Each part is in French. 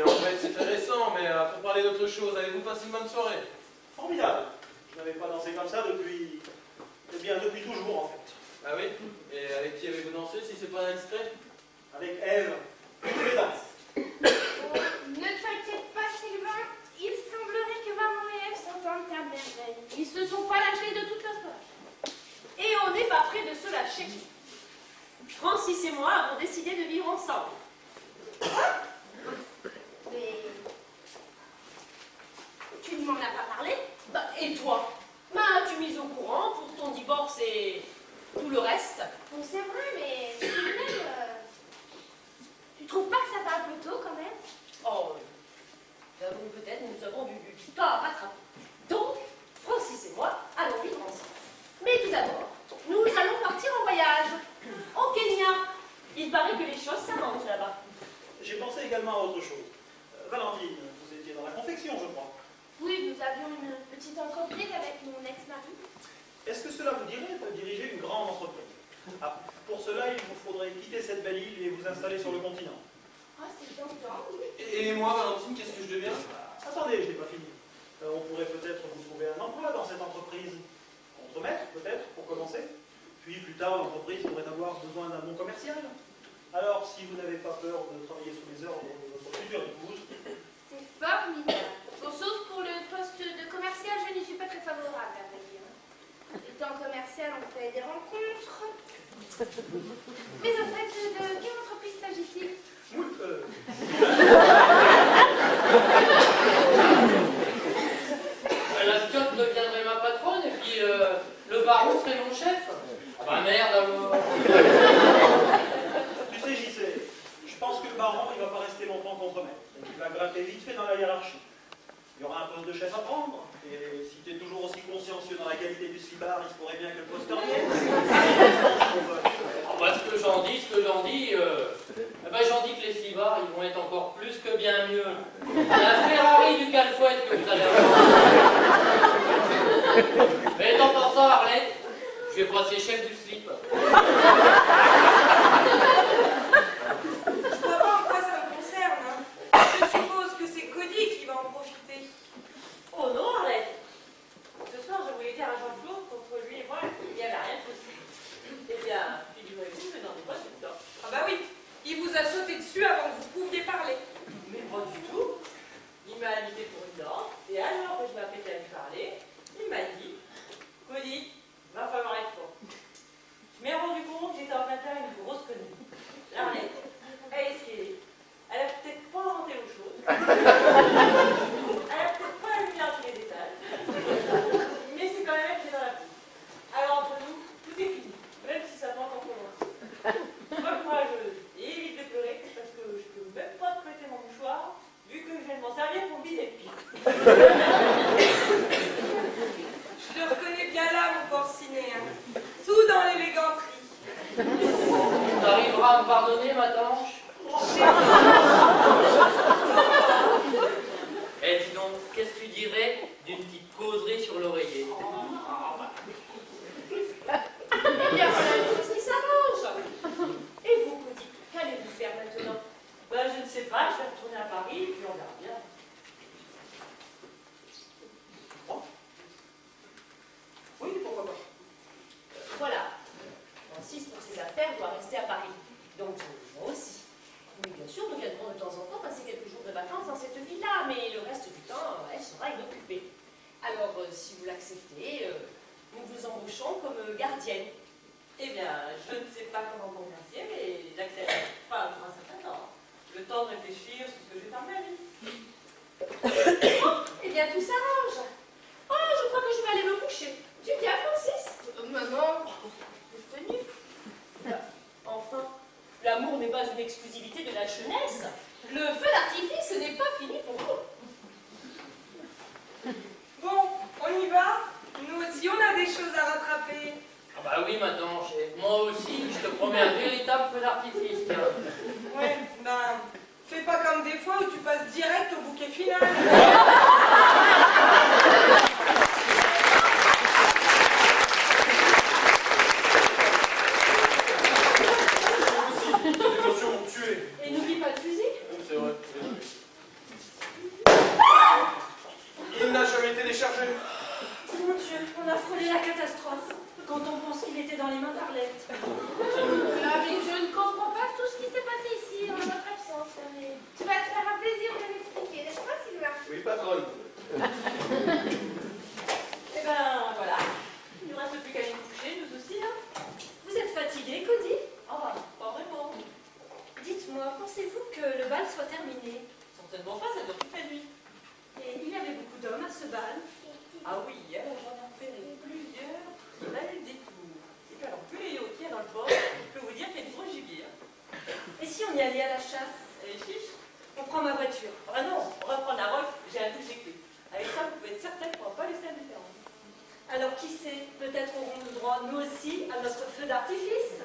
mais en fait, c'est très récent, mais pour parler d'autre chose, avez-vous passé une bonne soirée? Formidable. Je n'avais pas dansé comme ça depuis... Eh bien, depuis toujours, en fait. Ah oui? Et avec qui avez-vous dansé, si c'est pas indiscret? Avec Ève, toutes les danses. Ne t'inquiète pas, Sylvain. Il semblerait que maman et Ève s'entendent à merveille. Ils se sont pas lâchés de toute la soirée. Et on n'est pas près de se lâcher. Francis et moi avons décidé de vivre ensemble. Mais... Tu ne m'en as pas parlé? Bah, et toi? M'as-tu mise au courant pour ton divorce et tout le reste? Bon, c'est vrai, mais tout de même... Tu trouves pas que ça va un peu tôt, quand même? Oh, j'avoue, peut-être nous avons du temps à rattraper. Donc, Francis et moi allons vivre ensemble. Mais tout d'abord, nous allons partir en voyage. Au Kenya. Il paraît que les choses s'arrangent là-bas. J'ai pensé également à autre chose. Valentine, vous étiez dans la confection, je crois. Oui, nous avions une petite entreprise avec mon ex-mari. Est-ce que cela vous dirait de diriger une grande entreprise? Ah, pour cela, il vous faudrait quitter cette belle île et vous installer sur le continent. Ah, c'est tentant, oui. Et moi, Valentine, qu'est-ce que je deviens? Attendez, je n'ai pas fini. On pourrait peut-être vous trouver un emploi dans cette entreprise. Contremaître, peut-être, pour commencer. Puis plus tard, l'entreprise pourrait avoir besoin d'un bon commercial. Alors, si vous n'avez pas peur de travailler sous les ordres de votre future épouse... C'est formidable. Bon, sauf pour le poste de commercial, je n'y suis pas très favorable, à vrai dire. Étant commercial, on fait des rencontres. Mais en fait, de quelle entreprise s'agit-il? La Scott deviendrait ma patronne et puis le baron serait mon chef. Ah bah merde alors. Tu sais, JC, je pense que le baron, il ne va pas rester longtemps contremaître. Il va gratter vite fait dans la hiérarchie. Il y aura un poste de chef à prendre. Et si tu es toujours aussi consciencieux dans la qualité du slibard, il se pourrait bien que le poste revienne. Bah, ce que j'en dis, eh ben, j'en dis que les slibards, ils vont être encore plus que bien mieux. La Ferrari du Calfouette que vous allez avoir. Mais étant pour ça, Arlette, je vais passer chef du slip. Je vois pas en quoi ça me concerne. Hein. Je suppose que c'est Cody qui va en profiter. Oh non, Arlette. Ce soir, je voulais dire à Jean-Claude qu'entre lui et moi, il n'y avait rien de possible. Eh bien, figurez-vous, je n'en ai pas du temps. Ah bah oui, il vous a sauté dessus avant que vous pouviez parler. Mais pas du tout. Il m'a invité pour une danse, et alors que je m'apprêtais à lui parler, il m'a dit, Cody, va falloir être fort. Je m'ai rendu compte que j'étais en train de faire une grosse connerie. L'arlette, elle est ce qu'elle est. Elle a peut-être pas inventé l'eau chaude. Elle a peut-être pas allumé tous les détails. Mais c'est quand même elle qui est dans la poule. Alors entre nous, tout est fini. Même si ça tente encore loin. Sois courageuse et évite de pleurer parce que je peux même pas te prêter mon mouchoir vu que je viens de m'en servir pour vider le pied. Je le reconnais bien là, mon porcinet. Hein. Tout dans l'éléganterie. Tu arriveras à me pardonner, ma tanche? Eh, dis donc, qu'est-ce que tu dirais d'une petite causerie sur l'oreiller? Eh bien, voilà une chose qui s'arrange. Et vous, Cody, qu'allez-vous faire maintenant? Ben, je ne sais pas, je vais retourner à Paris, puis on verra bien. Oui, pourquoi pas. Voilà. Francis, pour ses affaires, doit rester à Paris. Donc, moi aussi. Mais bien sûr, nous viendrons de temps en temps passer quelques jours de vacances dans cette ville-là, mais le reste du temps, elle sera inoccupée. Alors, si vous l'acceptez, nous vous embauchons comme gardienne. Eh bien, je ne sais pas comment vous remercier, mais j'accepte. Enfin, pour un certain temps. Le temps de réfléchir sur ce que je vais faire de ma vie. Oh, eh bien, tout s'arrange. Oh, je crois que je vais aller me coucher. Tu viens, Francis? Maman, je suis tenue. Enfin, l'amour n'est pas une exclusivité de la jeunesse. Le feu d'artifice n'est pas fini pour nous. Bon, on y va. Nous aussi, on a des choses à rattraper. Ah bah oui, ma tanche. Moi aussi, je te promets un véritable feu d'artifice. Tiens. Ouais, ben, fais pas comme des fois où tu passes direct au bouquet final. Les émotions vont me tuer. Et n'oublie pensez-vous que le bal soit terminé? Certainement pas, ça dure toute la nuit. Et il y avait beaucoup d'hommes à ce bal. Ah oui, alors j'en ai repéré plusieurs. Il a eu des tours. Et puis alors, plus les yautiers dans le port, je peux vous dire qu'il y a du gros gibier. Et si on y allait à la chasse? Et chiche. On prend ma voiture. Ah non, on va prendre la roche, j'ai un double clé. Avec ça, vous pouvez être certain qu'on ne va pas laisser indifférent. Alors qui sait, peut-être aurons-nous droit, nous aussi, à notre feu d'artifice.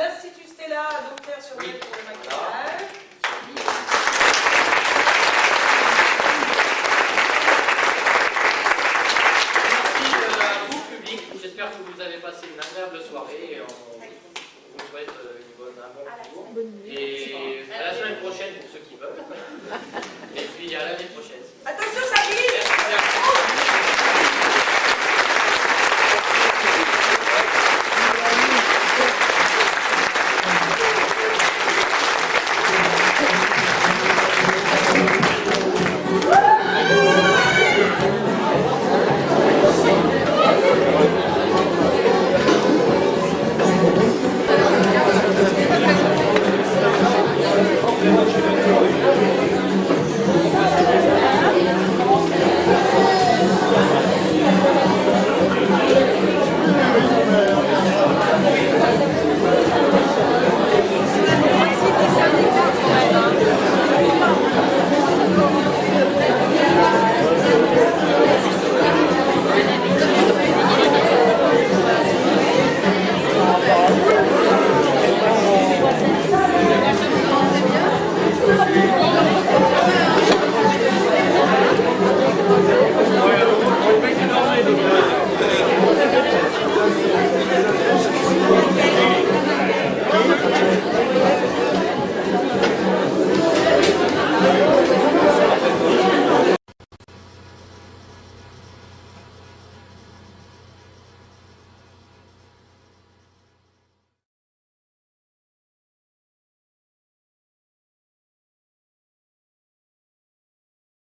l'Institut Stella à Dompierre-sur-Mer pour le maquillage.